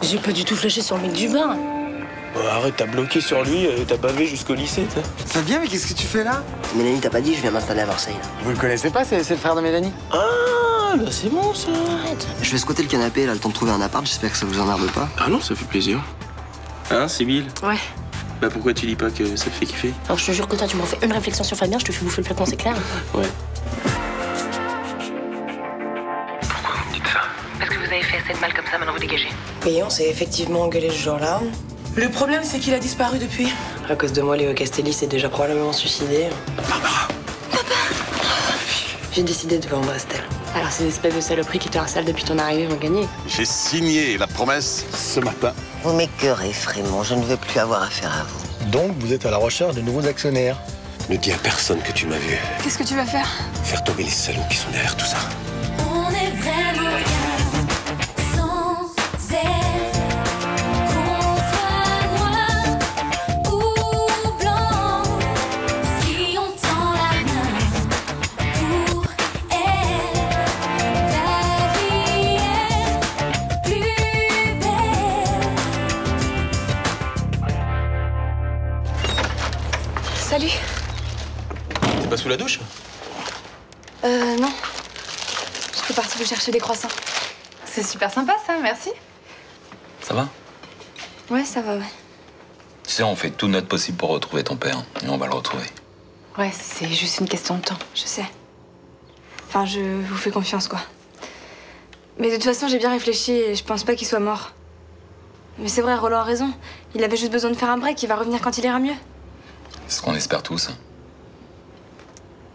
J'ai pas du tout flashé sur le mec du bar. Arrête, t'as bloqué sur lui, t'as bavé jusqu'au lycée, t'sais. Ça vient, mais qu'est-ce que tu fais là? Mélanie, t'as pas dit, je viens m'installer à Marseille. Là. Vous le connaissez pas, c'est le frère de Mélanie? Ah, bah c'est bon ça. Arrête. Je vais squatter le canapé, là, le temps de trouver un appart, j'espère que ça vous emmerde pas. Ah non, ça fait plaisir. Hein, Sybille? Ouais. Bah pourquoi tu dis pas que ça te fait kiffer? Alors je te jure que toi, tu me refais une réflexion sur Fabien, je te fais bouffer le flacon, c'est clair? Ouais. Pourquoi vous me dites ça? Parce que vous avez fait assez de mal comme ça, maintenant vous dégagez. Oui, on s'est effectivement engueulé ce jour-là. Le problème, c'est qu'il a disparu depuis. À cause de moi, Léo Castelli s'est déjà probablement suicidé. Barbara! J'ai décidé de vendre Estelle. Alors ces espèces de saloperies qui te harcèlent depuis ton arrivée vont gagner. J'ai signé la promesse ce matin. Vous m'écœurez, Frémont, je ne veux plus avoir affaire à vous. Donc, vous êtes à la recherche de nouveaux actionnaires. Ne dis à personne que tu m'as vu. Qu'est-ce que tu vas faire? Faire tomber les salauds qui sont derrière tout ça. On est vraiment bien sans elle. Qu'on soit noir ou blanc, si on tend la main pour elle, la vie est plus belle. Salut. T'es pas sous la douche? Non. J'étais partie vous chercher des croissants. C'est super sympa, ça, merci. Ça va? Ouais, ça va, ouais. Tu sais, on fait tout notre possible pour retrouver ton père, et on va le retrouver. Ouais, c'est juste une question de temps, je sais. Enfin, je vous fais confiance, quoi. Mais de toute façon, j'ai bien réfléchi et je pense pas qu'il soit mort. Mais c'est vrai, Roland a raison. Il avait juste besoin de faire un break, il va revenir quand il ira mieux. C'est ce qu'on espère tous.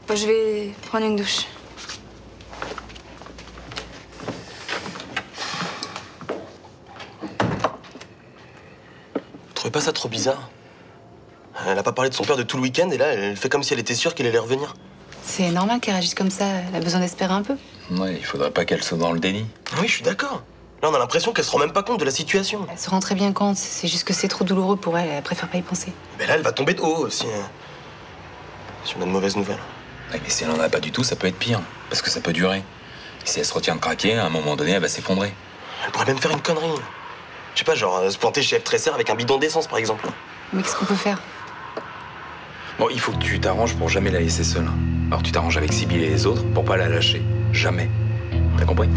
Bon, je vais prendre une douche. Vous trouvez pas ça trop bizarre? Elle a pas parlé de son père de tout le week-end et là, elle fait comme si elle était sûre qu'il allait revenir. C'est normal qu'elle réagisse comme ça, elle a besoin d'espérer un peu. Ouais, il faudrait pas qu'elle soit dans le déni. Ah oui, je suis d'accord. Là, on a l'impression qu'elle se rend même pas compte de la situation. Elle se rend très bien compte, c'est juste que c'est trop douloureux pour elle, elle préfère pas y penser. Mais là, elle va tomber de haut si on a de mauvaises nouvelles. Ouais, mais si elle en a pas du tout, ça peut être pire. Parce que ça peut durer. Et si elle se retient de craquer, à un moment donné, elle va s'effondrer. Elle pourrait même faire une connerie. Je sais pas, genre se planter chez F. avec un bidon d'essence, par exemple. Mais qu'est-ce qu'on peut faire? Bon, il faut que tu t'arranges pour jamais la laisser seule. Alors tu t'arranges avec Sybille et les autres pour pas la lâcher. Jamais. T'as compris?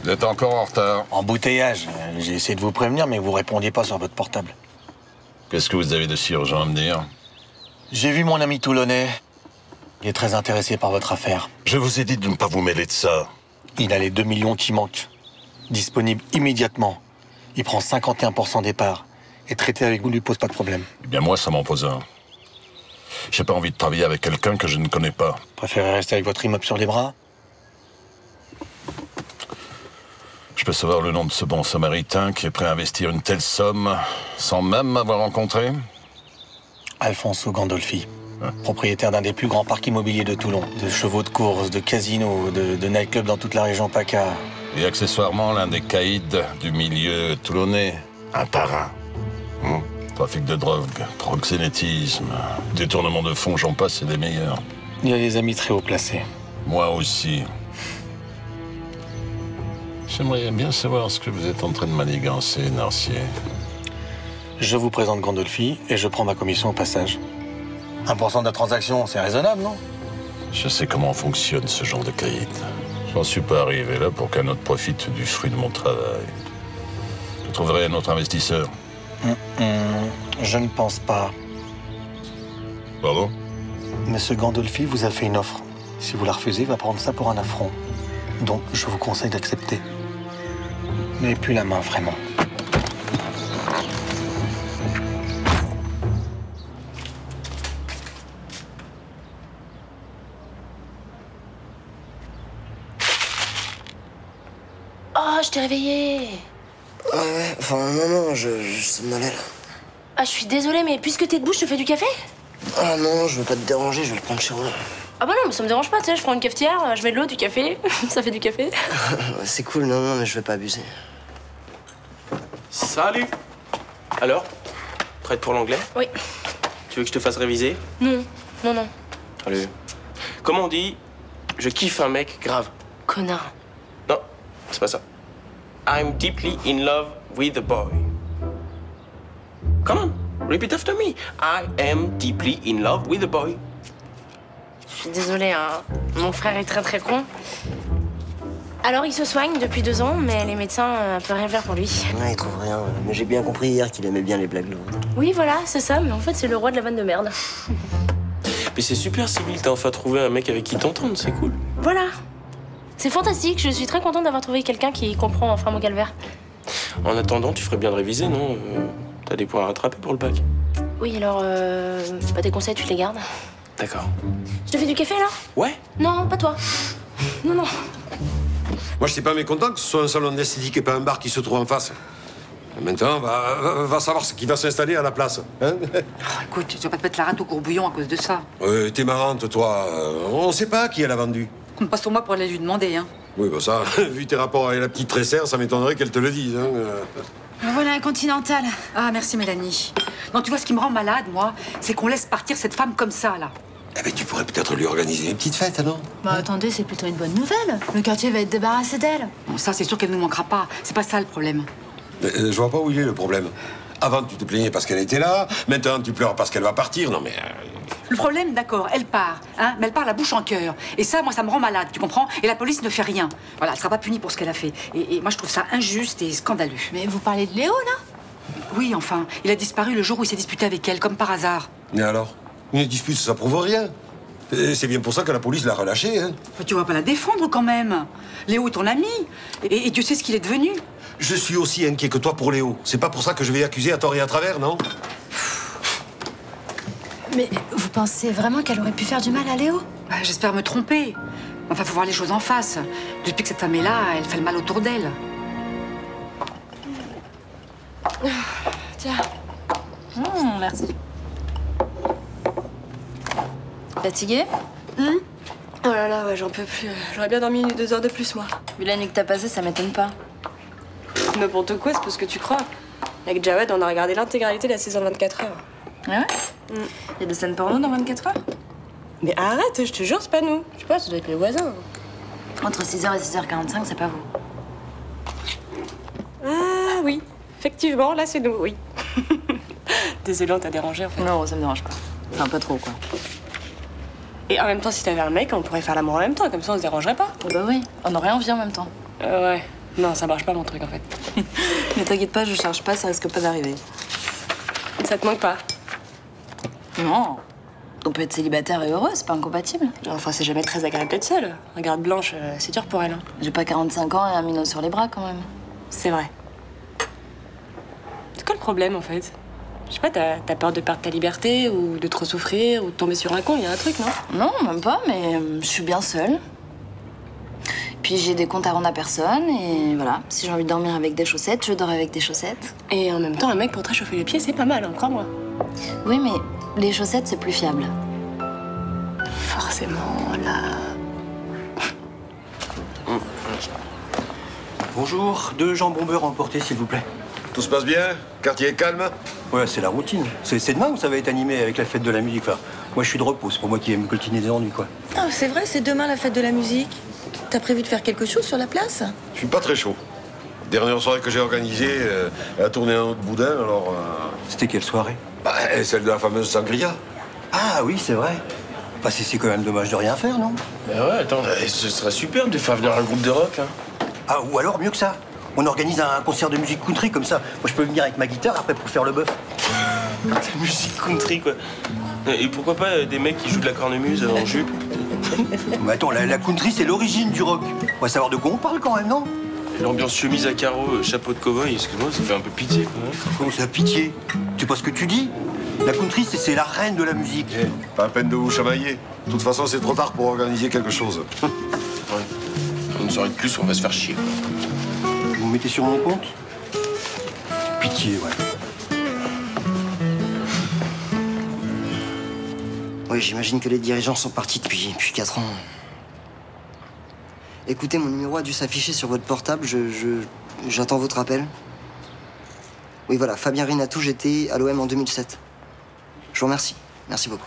Vous êtes encore en retard. Embouteillage. J'ai essayé de vous prévenir, mais vous répondiez pas sur votre portable. Qu'est-ce que vous avez de si urgent à me dire? J'ai vu mon ami toulonnais. Il est très intéressé par votre affaire. Je vous ai dit de ne pas vous mêler de ça. Il a les 2 millions qui manquent. Disponible immédiatement. Il prend 51% des parts. Et traiter avec vous ne lui pose pas de problème. Eh bien, moi, ça m'en pose un. J'ai pas envie de travailler avec quelqu'un que je ne connais pas. Préférez rester avec votre immeuble sur les bras? Je peux savoir le nom de ce bon samaritain qui est prêt à investir une telle somme sans même m'avoir rencontré? Alfonso Gandolfi. Propriétaire d'un des plus grands parcs immobiliers de Toulon. De chevaux de course, de casinos, de nightclubs dans toute la région PACA. Et accessoirement l'un des caïds du milieu toulonnais. Un parrain. Trafic de drogue, proxénétisme, détournement de fonds, j'en passe, c'est des meilleurs. Il a des amis très haut placés. Moi aussi. J'aimerais bien savoir ce que vous êtes en train de manigancer, Narcier. Je vous présente Gandolfi et je prends ma commission au passage. 1% de la transaction, c'est raisonnable, non? Je sais comment fonctionne ce genre de caïd. J'en suis pas arrivé là pour qu'un autre profite du fruit de mon travail. Je trouverai un autre investisseur. Je ne pense pas. Pardon? Monsieur Gandolfi vous a fait une offre. Si vous la refusez, il va prendre ça pour un affront. Donc, je vous conseille d'accepter. N'ayez plus la main, vraiment. Oh, je t'ai réveillé. Ouais, enfin, non, je somnolais, là. Ah, je suis désolée, mais puisque t'es debout, je te fais du café? Ah non, je veux pas te déranger, je vais le prendre chez moi. Ah bah non, mais ça me dérange pas, tu sais, je prends une cafetière, je mets de l'eau, du café, ça fait du café. C'est cool, non, mais je vais pas abuser. Salut! Alors? Prête pour l'anglais? Oui. Tu veux que je te fasse réviser? Non. Allez. Comment on dit Je kiffe un mec grave. Connard. Non, c'est pas ça. I'm deeply in love with a boy. Come on, repeat after me. I am deeply in love with a boy. Je suis désolée, hein. Mon frère est très très con. Alors il se soigne depuis 2 ans, mais les médecins peuvent rien faire pour lui. Ouais, il trouve rien. Mais j'ai bien compris hier qu'il aimait bien les blagues lourdes. Oui, voilà, c'est ça, mais en fait c'est le roi de la vanne de merde. Mais c'est super, Sybille, t'as enfin trouvé un mec avec qui t'entendre, c'est cool. Voilà. C'est fantastique, je suis très contente d'avoir trouvé quelqu'un qui comprend enfin mon calvaire. En attendant, tu ferais bien de réviser, non? T'as des points à rattraper pour le bac. Oui, alors, bah, tes conseils, tu te les gardes. D'accord. Je te fais du café, alors? Ouais. Non, pas toi. Non, non. Moi, je suis pas mécontent que ce soit un salon d'esthétique et pas un bar qui se trouve en face. Maintenant, va savoir ce qui va s'installer à la place. Hein? Oh, écoute, tu vas pas te mettre la rate au courbouillon à cause de ça. T'es marrante, toi. On sait pas qui elle a vendu. Compte pas sur moi pour aller lui demander, hein. Oui, bah ça, vu tes rapports avec la petite tressère, ça m'étonnerait qu'elle te le dise. Hein. Voilà un continental. Ah, merci Mélanie. Non, tu vois, ce qui me rend malade, moi, c'est qu'on laisse partir cette femme comme ça, là. Eh ben, tu pourrais peut-être lui organiser une petite fête, non? Bah attendez, c'est plutôt une bonne nouvelle. Le quartier va être débarrassé d'elle. Bon, ça, c'est sûr qu'elle nous manquera pas. C'est pas ça le problème. Je vois pas où il est le problème. Avant, tu te plaignais parce qu'elle était là. Maintenant, tu pleures parce qu'elle va partir. Non, mais... Le problème, d'accord, elle part, hein, mais elle part la bouche en cœur. Et ça, moi, ça me rend malade, tu comprends? Et la police ne fait rien. Voilà, elle sera pas punie pour ce qu'elle a fait. Et moi, je trouve ça injuste et scandaleux. Mais vous parlez de Léo, là? Oui, enfin, il a disparu le jour où il s'est disputé avec elle, comme par hasard. Et alors? Une dispute, ça prouve rien. C'est bien pour ça que la police l'a relâché, hein. Mais tu vas pas la défendre, quand même. Léo est ton ami. Et Dieu sait ce qu'il est devenu. Je suis aussi inquiet que toi pour Léo. C'est pas pour ça que je vais accuser à tort et à travers, non? Mais vous pensez vraiment qu'elle aurait pu faire du mal à Léo? Bah, j'espère me tromper. Enfin, faut voir les choses en face. Depuis que cette femme est là, elle fait le mal autour d'elle. Tiens. Merci. Fatiguée? Oh là là, ouais, j'en peux plus. J'aurais bien dormi 1 ou 2 heures de plus, moi. Vu la nuit que t'as passée, ça m'étonne pas. N'importe quoi, c'est parce que tu crois. Avec Jawed, on a regardé l'intégralité de la saison 24 heures. Ah ouais? Il y a des scènes porno dans 24 heures? Mais arrête, je te jure, c'est pas nous. Je sais pas, ça doit être les voisins. Entre 6h et 6h45, c'est pas vous. Ah oui, effectivement, là c'est nous, oui. Désolée, on t'a dérangé en fait. Non, ça me dérange pas. Enfin, pas trop, quoi. Et en même temps, si t'avais un mec, on pourrait faire l'amour en même temps, comme ça on se dérangerait pas. Oh bah oui, on aurait envie en même temps. Ouais. Non, ça marche pas mon truc en fait. Ne t'inquiète pas, je cherche pas, ça risque pas d'arriver. Ça te manque pas? Non. On peut être célibataire et heureux, c'est pas incompatible. Enfin, c'est jamais très agréable d'être seule. Regarde Blanche, c'est dur pour elle. Hein. J'ai pas 45 ans et un minot sur les bras quand même. C'est vrai. C'est quoi le problème en fait? Je sais pas, t'as peur de perdre ta liberté ou de trop souffrir ou de tomber sur un con, y a un truc, non? Non, même pas, mais je suis bien seule. Puis j'ai des comptes à rendre à personne et voilà. Si j'ai envie de dormir avec des chaussettes, je dors avec des chaussettes. Et en même temps, un mec pour te réchauffer les pieds, c'est pas mal, hein, crois-moi. Oui, mais les chaussettes, c'est plus fiable. Forcément, là... Bonjour, 2 jambons beurre emportés, s'il vous plaît. Tout se passe bien? Quartier est calme? Ouais, c'est la routine. C'est demain où ça va être animé avec la fête de la musique. Enfin, moi, je suis de repos. C'est pour moi qui aime coltiner des ennuis, quoi. Ah, c'est vrai, c'est demain la fête de la musique. T'as prévu de faire quelque chose sur la place? Je suis pas très chaud. Dernière soirée que j'ai organisée, elle a tourné un autre boudin, alors... C'était quelle soirée? Bah, celle de la fameuse sangria. Ah oui, c'est vrai. Bah, c'est quand même dommage de rien faire, non? Bah ouais, attends, ce serait super de faire venir un groupe de rock, hein. Ah, ou alors, mieux que ça. On organise un concert de musique country, comme ça. Moi, je peux venir avec ma guitare après pour faire le bœuf. La musique country, quoi. Et pourquoi pas des mecs qui jouent de la cornemuse en jupe? Mais attends, la country, c'est l'origine du rock. On va savoir de quoi on parle quand même, non? L'ambiance chemise à carreaux, chapeau de cow-boy, excuse-moi, ça fait un peu pitié, quoi. Comment ça, pitié? Tu sais pas ce que tu dis? La country, c'est la reine de la musique. Pas la peine de vous chamailler. De toute façon, c'est trop tard pour organiser quelque chose. Ouais. Une soirée de plus, on va se faire chier. Vous me mettez sur mon compte? Pitié, ouais. Oui, j'imagine que les dirigeants sont partis depuis 4 ans. Écoutez, mon numéro a dû s'afficher sur votre portable. J'attends votre appel. Oui, voilà, Fabien Rinatou, j'étais à l'OM en 2007. Je vous remercie. Merci beaucoup.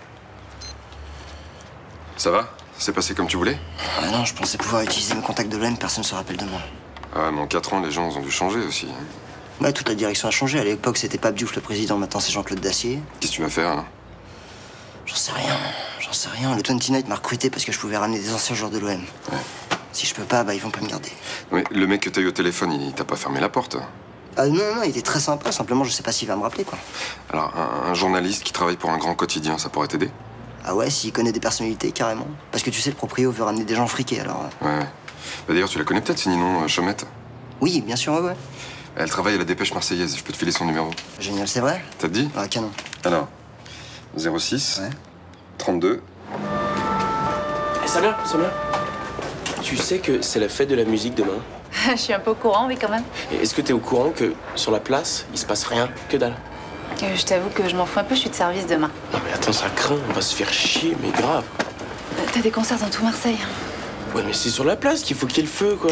Ça va? C'est passé comme tu voulais? Ah non, je pensais pouvoir utiliser mes contacts de l'OM, personne ne se rappelle de moi. Ah, mais en 4 ans, les gens ont dû changer aussi. Ouais, toute la direction a changé. À l'époque, c'était Pape Diouf le président, maintenant c'est Jean-Claude Dacier. Qu'est-ce que tu vas faire, là? J'en sais rien. Le 29 m'a recruté parce que je pouvais ramener des anciens joueurs de l'OM. Ouais. Si je peux pas, bah ils vont pas me garder. Oui, le mec que t'as eu au téléphone, il t'a pas fermé la porte? Ah non, il était très sympa, simplement je sais pas s'il va me rappeler, quoi. Alors, un journaliste qui travaille pour un grand quotidien, ça pourrait t'aider? Ah ouais, s'il connaît des personnalités, carrément. Parce que tu sais, le proprio veut ramener des gens friqués, alors... Ouais. Bah, d'ailleurs, tu la connais peut-être, c'est Ninon Chaumette? Oui, bien sûr, ouais. Elle travaille à la Dépêche Marseillaise, je peux te filer son numéro. Génial, c'est vrai? Ça te dit? Ah, canon. Alors, 06 32... Eh, Samia, tu sais que c'est la fête de la musique demain? Je suis un peu au courant, oui, quand même. Et est-ce que t'es au courant que sur la place, il se passe rien, que dalle? Je t'avoue que je m'en fous un peu, je suis de service demain. Non mais attends, ça craint, on va se faire chier, mais grave. T'as des concerts dans tout Marseille. Ouais, mais c'est sur la place qu'il faut qu'il y ait le feu, quoi.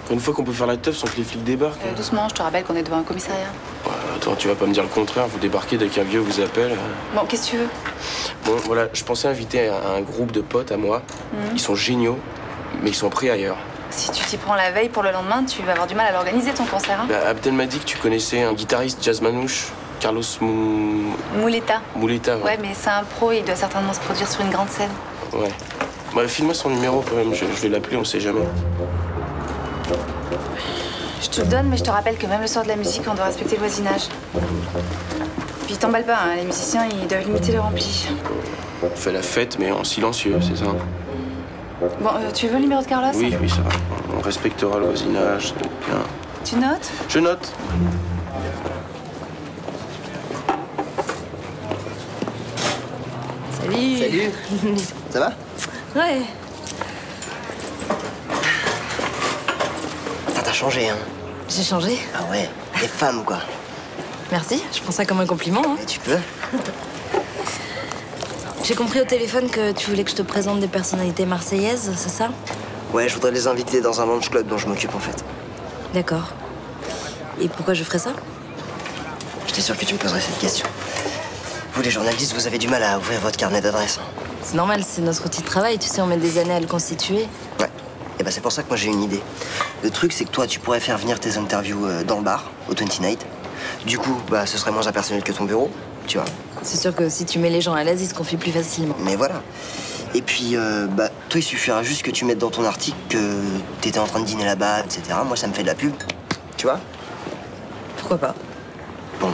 Pour une fois qu'on peut faire la teuf sans que les flics débarquent. Doucement, je te rappelle qu'on est devant un commissariat. Ouais, attends, tu vas pas me dire le contraire, vous débarquez dès qu'un vieux vous appelle. Bon, qu'est-ce que tu veux? Bon, voilà, je pensais inviter un groupe de potes à moi. Ils sont géniaux, mais ils sont pris ailleurs. Si tu t'y prends la veille pour le lendemain, tu vas avoir du mal à l'organiser, ton concert, hein? Bah, Abdel m'a dit que tu connaissais un guitariste jazz manouche, Carlos Mouletta. Mouletta, ouais. Ouais, mais c'est un pro, il doit certainement se produire sur une grande scène. Ouais. Bah, file-moi son numéro quand même, je vais l'appeler, on sait jamais. Je te le donne, mais je te rappelle que même le soir de la musique, on doit respecter le voisinage. Puis t'emballe pas, hein, les musiciens, ils doivent limiter le rempli. On fait la fête, mais en silencieux, c'est ça? Bon, tu veux le numéro de Carlos? Oui, ça va. On respectera le voisinage, ça va être bien. Tu notes? Je note. Salut. Ça va? Ouais. T'as changé, hein? J'ai changé? Ah ouais, t'es femme, quoi. Merci, je prends ça comme un compliment. Hein. Et tu peux? J'ai compris au téléphone que tu voulais que je te présente des personnalités marseillaises, c'est ça? Ouais, je voudrais les inviter dans un lunch club dont je m'occupe, en fait. D'accord. Et pourquoi je ferais ça? J'étais sûr que tu me poserais cette question. Vous, les journalistes, vous avez du mal à ouvrir votre carnet d'adresses. C'est normal, c'est notre outil de travail, tu sais, on met des années à le constituer. Ouais. Et bah c'est pour ça que moi j'ai une idée. Le truc, c'est que toi, tu pourrais faire venir tes interviews dans le bar, au 29. Du coup, bah ce serait moins impersonnel que ton bureau, tu vois. C'est sûr que si tu mets les gens à l'aise, ils se confient plus facilement. Mais voilà. Et puis, bah, toi, il suffira juste que tu mettes dans ton article que t'étais en train de dîner là-bas, etc. Moi, ça me fait de la pub. Tu vois? Pourquoi pas? Bon.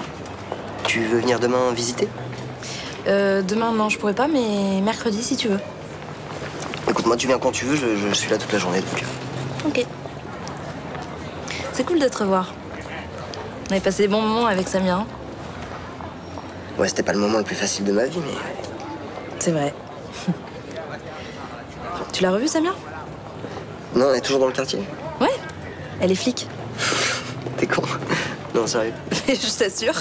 Tu veux venir demain visiter? Demain, non, je pourrais pas, mais mercredi, si tu veux. Écoute, moi, tu viens quand tu veux, je suis là toute la journée, donc... Ok. C'est cool de te revoir. On avait passé des bons moments avec Samia. Hein. Ouais, c'était pas le moment le plus facile de ma vie, mais... C'est vrai. Tu l'as revue, Samia? Non, elle est toujours dans le quartier. Ouais, elle est flic. T'es con. Non, sérieux. Je t'assure.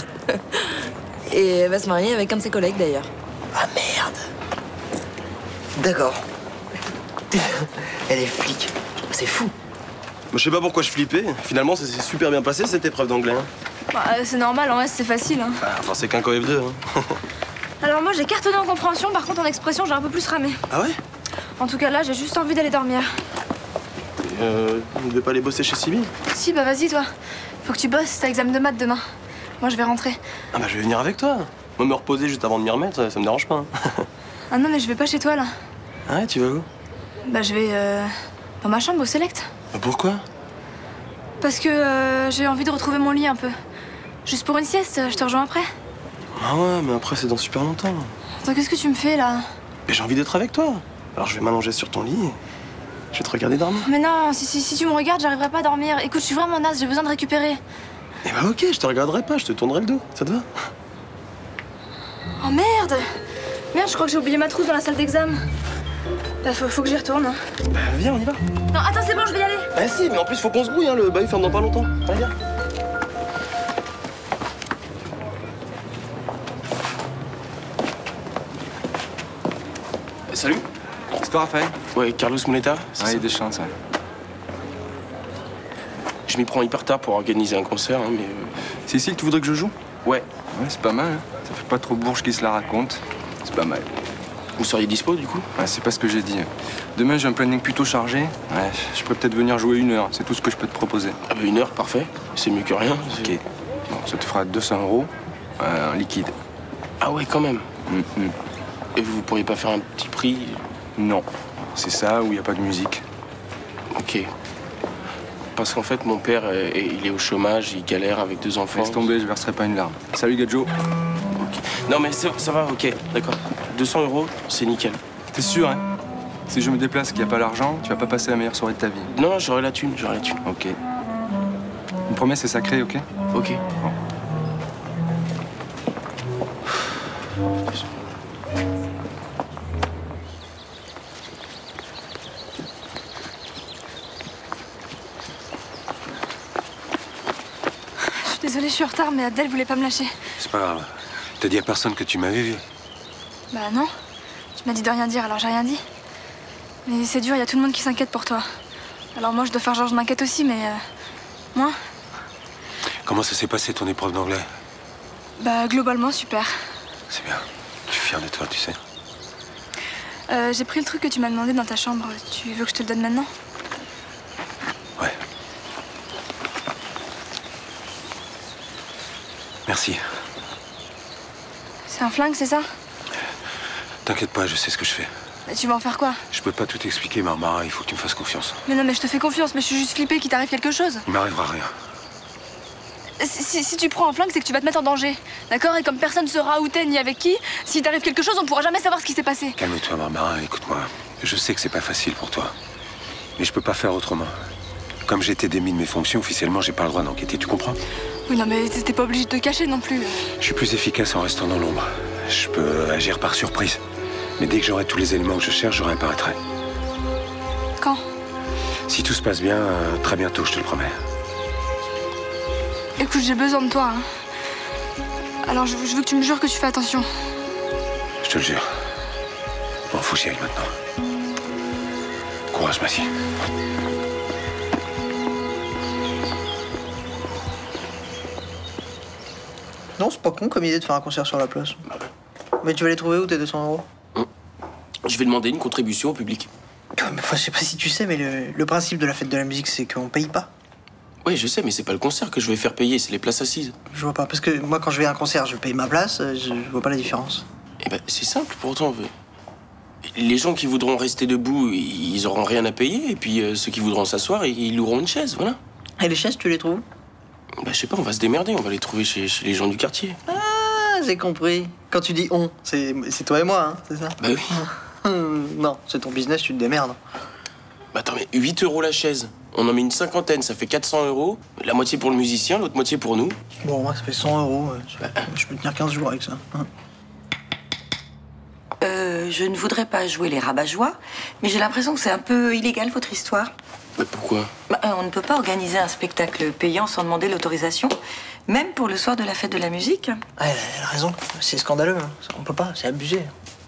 Et elle va se marier avec un de ses collègues, d'ailleurs. Ah, merde. D'accord. Elle est flic. C'est fou. Moi, je sais pas pourquoi je flippais. Finalement, ça s'est super bien passé, cette épreuve d'anglais. Hein. Bah, c'est normal, en S, c'est facile. Hein. Enfin, c'est qu'un COEF2. Hein. Alors moi, j'ai cartonné en compréhension, par contre, en expression, j'ai un peu plus ramé. Ah ouais? En tout cas, là, j'ai juste envie d'aller dormir. Vous ne devez pas aller bosser chez Sibylle? Si, bah vas-y, toi. Faut que tu bosses, t'as examen de maths demain. Moi, je vais rentrer. Ah bah, je vais venir avec toi. Moi, me reposer juste avant de m'y remettre, ça me dérange pas. Hein. Ah non, mais je vais pas chez toi, là. Ah ouais, tu vas où? Bah, je vais dans ma chambre, au Select. Bah, pourquoi? Parce que j'ai envie de retrouver mon lit un peu. Juste pour une sieste, je te rejoins après. Ah ouais, mais après, c'est dans super longtemps. Attends, qu'est-ce que tu me fais, là? Mais j'ai envie d'être avec toi. Alors, je vais m'allonger sur ton lit et je vais te regarder dormir. Mais non, si tu me regardes, j'arriverai pas à dormir. Écoute, je suis vraiment naze, j'ai besoin de récupérer. Eh bah ok, je te regarderai pas, je te tournerai le dos. Ça te va? Oh merde! Merde, je crois que j'ai oublié ma trousse dans la salle d'examen. Bah, faut que j'y retourne. Bah, viens, on y va. Non, attends, c'est bon, je vais y aller. Ah si, mais en plus, faut qu'on se grouille, hein, le bail ferme dans pas longtemps. Allez, viens. Salut. C'est toi, Raphaël? Ouais, Carlos Mouletta. Ouais, des chances, ouais. Je m'y prends hyper tard pour organiser un concert, hein, mais... C'est ici que tu voudrais que je joue? Ouais. Ouais, c'est pas mal, hein. Ça fait pas trop bourge qui se la raconte. C'est pas mal. Vous seriez dispo du coup? Ouais, c'est pas ce que j'ai dit. Demain, j'ai un planning plutôt chargé. Ouais, je pourrais peut-être venir jouer 1 heure. C'est tout ce que je peux te proposer. Ah bah 1 heure, parfait. C'est mieux que rien. Ok. Bon, ça te fera 200 € en liquide. Ah ouais, quand même. Et vous pourriez pas faire un petit prix? Non. C'est ça, où il n'y a pas de musique. Ok. Parce qu'en fait, mon père, il est au chômage, il galère avec 2 enfants. Laisse tomber, je verserai pas une larme. Salut, Gadjo. Non mais ça va, ok, d'accord. 200 €, c'est nickel. T'es sûr, hein? Si je me déplace et qu'il n'y a pas l'argent, tu vas pas passer la meilleure soirée de ta vie. Non, j'aurai la thune, j'aurai la thune. Ok. Une promesse, c'est sacré, ok? Ok. Bon. Je suis désolée, je suis en retard, mais Adèle voulait pas me lâcher. C'est pas grave. T'as dit à personne que tu m'avais vu. Bah non. Tu m'as dit de rien dire, alors j'ai rien dit. Mais c'est dur, il y a tout le monde qui s'inquiète pour toi. Alors moi, je dois faire genre je m'inquiète aussi, mais... moi? Comment ça s'est passé ton épreuve d'anglais? Bah globalement, super. C'est bien. Je suis fier de toi, tu sais. J'ai pris le truc que tu m'as demandé dans ta chambre. Tu veux que je te le donne maintenant? Ouais. Merci. C'est un flingue, c'est ça? T'inquiète pas, je sais ce que je fais. Mais tu vas en faire quoi? Je peux pas tout expliquer, Barbara, il faut que tu me fasses confiance. Mais non, mais je te fais confiance, mais je suis juste flippée qu'il t'arrive quelque chose. Il m'arrivera rien. Si tu prends un flingue, c'est que tu vas te mettre en danger. D'accord? Et comme personne ne saura où t'es ni avec qui, s'il t'arrive quelque chose, on pourra jamais savoir ce qui s'est passé. Calme-toi, Barbara, écoute-moi. Je sais que c'est pas facile pour toi. Mais je peux pas faire autrement. Comme j'ai été démis de mes fonctions, officiellement, j'ai pas le droit d'enquêter, tu comprends? Oui, non, mais t'es pas obligé de te cacher non plus. Je suis plus efficace en restant dans l'ombre. Je peux agir par surprise. Mais dès que j'aurai tous les éléments que je cherche, je réapparaîtrai. Quand? Si tout se passe bien, très bientôt, je te le promets. Écoute, j'ai besoin de toi. Hein. Alors, je veux que tu me jures que tu fais attention. Je te le jure. Bon, faut que j'y aille maintenant. Courage, ma fille. Non, c'est pas con comme idée de faire un concert sur la place. Mais tu vas les trouver où tes 200 €? Je vais demander une contribution au public. Ouais, mais je sais pas si tu sais, mais le principe de la fête de la musique, c'est qu'on paye pas. Oui, je sais, mais c'est pas le concert que je vais faire payer, c'est les places assises. Je vois pas, parce que moi, quand je vais à un concert, je paye ma place, je vois pas la différence. Eh ben, c'est simple, pourtant. Les gens qui voudront rester debout, ils auront rien à payer, et puis ceux qui voudront s'asseoir, ils loueront une chaise, voilà. Et les chaises, tu les trouves? Bah, je sais pas, on va se démerder, on va les trouver chez les gens du quartier. Ah, j'ai compris. Quand tu dis on, c'est toi et moi, hein, c'est ça? Bah oui. Non, c'est ton business, tu te démerdes. Bah attends, mais 8 € la chaise. On en met une 50aine, ça fait 400 €. La moitié pour le musicien, l'autre moitié pour nous. Bon, moi, ça fait 100 €. Je peux tenir 15 jours avec ça. Je ne voudrais pas jouer les rabat-joie, mais j'ai l'impression que c'est un peu illégal, votre histoire. Mais pourquoi? On ne peut pas organiser un spectacle payant sans demander l'autorisation, même pour le soir de la fête de la musique. Ah, elle a raison. C'est scandaleux. Hein. On peut pas, c'est abusé.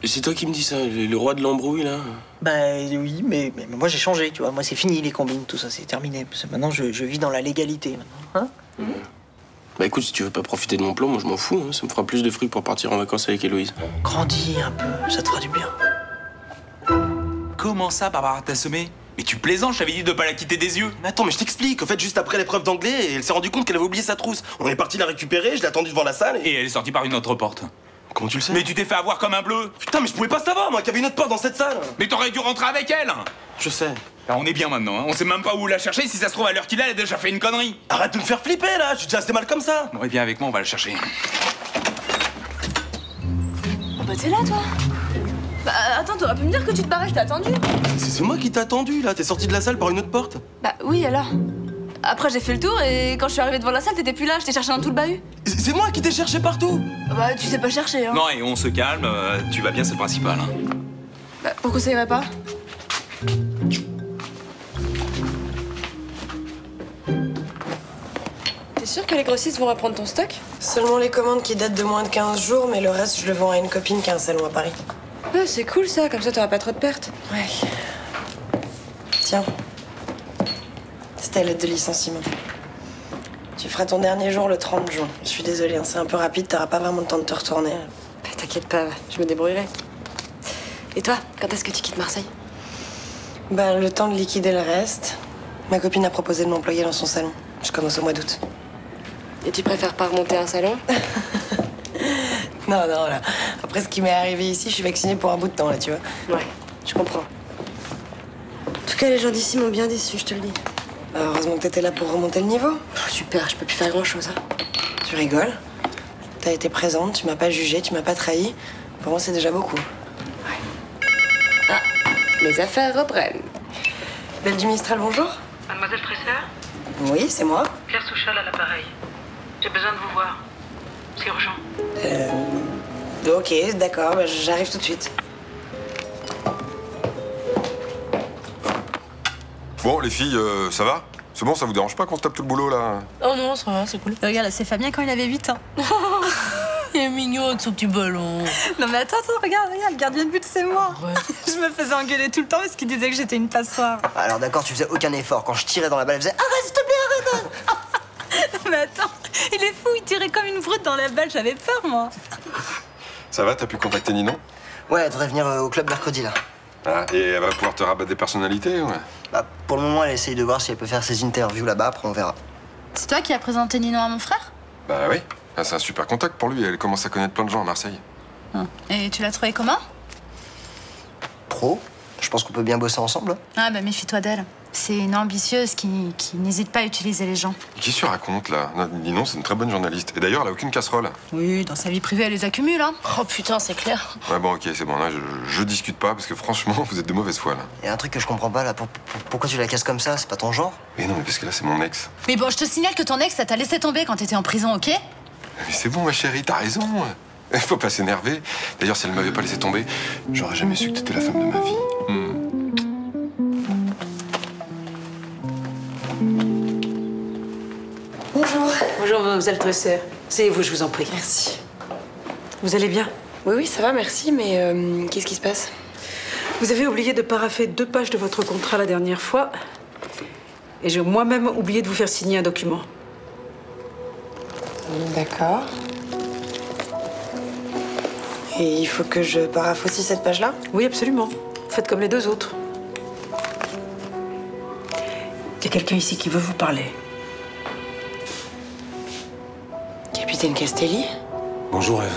Et c'est toi qui me dis ça, le roi de l'embrouille, là? Bah oui, mais moi j'ai changé, tu vois. Moi c'est fini les combines, tout ça, c'est terminé. Parce que maintenant je vis dans la légalité, maintenant. Hein? Bah écoute, si tu veux pas profiter de mon plan, moi je m'en fous. Hein. Ça me fera plus de fric pour partir en vacances avec Héloïse. Grandis un peu, ça te fera du bien. Comment ça, Barbara t'a semé? Mais tu plaisantes, je t'avais dit de pas la quitter des yeux. Mais attends, mais je t'explique. En fait, juste après l'épreuve d'anglais, elle s'est rendue compte qu'elle avait oublié sa trousse. On est parti la récupérer, je l'ai attendue devant la salle Et elle est sortie par une autre porte. Comment tu le sais? Mais tu t'es fait avoir comme un bleu. Putain, mais je pouvais pas savoir, moi, qu'il y avait une autre porte dans cette salle. Mais t'aurais dû rentrer avec elle. Je sais. Alors on est bien maintenant, hein. On sait même pas où la chercher. Si ça se trouve à l'heure qu'il a, elle a déjà fait une connerie. Arrête de me faire flipper, là. Je suis déjà assez mal comme ça. Bon, et viens avec moi, on va la chercher. Oh bah t'es là, toi? Bah attends, t'aurais pu me dire que tu te barrais, je t'ai attendu. C'est moi qui t'ai attendu, là. T'es sorti de la salle par une autre porte. Bah oui, alors. Après, j'ai fait le tour et quand je suis arrivée devant la salle, t'étais plus là, je t'ai cherché dans tout le bahut. C'est moi qui t'ai cherché partout. Bah, tu sais pas chercher, hein. Non, et on se calme, tu vas bien, c'est le principal. Hein. Bah, pourquoi ça irait pas? T'es sûr que les grossistes vont reprendre ton stock? Seulement les commandes qui datent de moins de 15 jours, mais le reste, je le vends à une copine qui a un salon à Paris. Ouais, c'est cool ça, comme ça t'auras pas trop de pertes. Ouais. Tiens. C'est ta lettre de licenciement. Tu feras ton dernier jour le 30 juin. Je suis désolée, hein, c'est un peu rapide, t'auras pas vraiment le temps de te retourner. Bah, t'inquiète pas, je me débrouillerai. Et toi, quand est-ce que tu quittes Marseille? Bah, le temps de liquider le reste. Ma copine a proposé de m'employer dans son salon. Je commence au mois d'août. Et tu préfères pas remonter un salon? Non, là. Après ce qui m'est arrivé ici, je suis vaccinée pour un bout de temps, là, tu vois. Ouais, je comprends. En tout cas, les gens d'ici m'ont bien déçu, je te le dis. Bah, heureusement que t'étais là pour remonter le niveau. Super, je peux plus faire grand-chose. Hein. Tu rigoles? T'as été présente, tu m'as pas jugée, tu m'as pas trahi. Pour moi, c'est déjà beaucoup. Ah, mes affaires reprennent. Belle du Mistral, bonjour. Mademoiselle Tresseur? Oui, c'est moi. Claire Souchal à l'appareil. J'ai besoin de vous voir. C'est urgent. Ok, d'accord, bah, j'arrive tout de suite. Bon, les filles, ça va? C'est bon, ça vous dérange pas qu'on se tape tout le boulot, là? Oh non, ça va, c'est cool. Regarde, c'est Fabien quand il avait 8 ans. Il est mignon avec son petit ballon. Non mais attends, regarde, le gardien de but, c'est moi. Ouais. Je me faisais engueuler tout le temps parce qu'il disait que j'étais une passoire. Alors d'accord, tu faisais aucun effort. Quand je tirais dans la balle, elle faisait « Arrête, s'il te plaît, arrête !» Non mais attends, il est fou, il tirait comme une brute dans la balle, j'avais peur, moi. Ça va, t'as pu contacter Ninon? Ouais, elle devrait venir au club mercredi, là. Ah, et elle va pouvoir te rabattre des personnalités, ouais? Bah, pour le moment, elle essaye de voir si elle peut faire ses interviews là-bas, après on verra. C'est toi qui as présenté Ninon à mon frère? Bah oui. Ah, c'est un super contact pour lui, elle commence à connaître plein de gens à Marseille. Et tu l'as trouvé comment? Pro? Je pense qu'on peut bien bosser ensemble. Ah bah méfie-toi d'elle. C'est une ambitieuse qui n'hésite pas à utiliser les gens. Qui se raconte, là? Non, Ninon, c'est une très bonne journaliste. Et d'ailleurs, elle a aucune casserole. Oui, dans sa vie privée, elle les accumule, hein. Oh putain, c'est clair. Ouais, bon, ok, c'est bon, là, je discute pas, parce que franchement, vous êtes de mauvaise foi, là. Il y a un truc que je comprends pas, là. Pourquoi tu la casses comme ça? C'est pas ton genre? Mais non, mais parce que là, c'est mon ex. Mais bon, je te signale que ton ex, ça t'a laissé tomber quand t'étais en prison, ok? Mais c'est bon, ma chérie, t'as raison. Il faut pas s'énerver. D'ailleurs, si elle m'avait pas laissé tomber, j'aurais jamais su que t'étais la femme de ma vie. Bonjour. Bonjour, mademoiselle Tresseur. Asseyez-vous, je vous en prie. Merci. Vous allez bien? Oui, ça va, merci, mais qu'est-ce qui se passe? Vous avez oublié de parapher 2 pages de votre contrat la dernière fois. Et j'ai moi-même oublié de vous faire signer un document. D'accord. Et il faut que je paraphe aussi cette page-là? Oui, absolument. Faites comme les 2 autres. Il y a quelqu'un ici qui veut vous parler. Capitaine Castelli? Bonjour, Ève.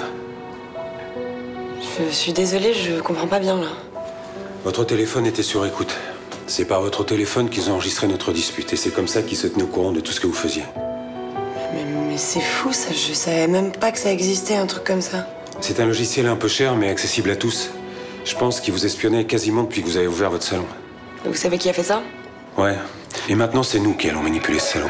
Je suis désolée, je comprends pas bien, là. Votre téléphone était sur écoute. C'est par votre téléphone qu'ils ont enregistré notre dispute. Et c'est comme ça qu'ils se tenaient au courant de tout ce que vous faisiez. Mais c'est fou, ça. Je savais même pas que ça existait, un truc comme ça. C'est un logiciel un peu cher, mais accessible à tous. Je pense qu'ils vous espionnaient quasiment depuis que vous avez ouvert votre salon. Vous savez qui a fait ça? Ouais. Et maintenant, c'est nous qui allons manipuler ce salon.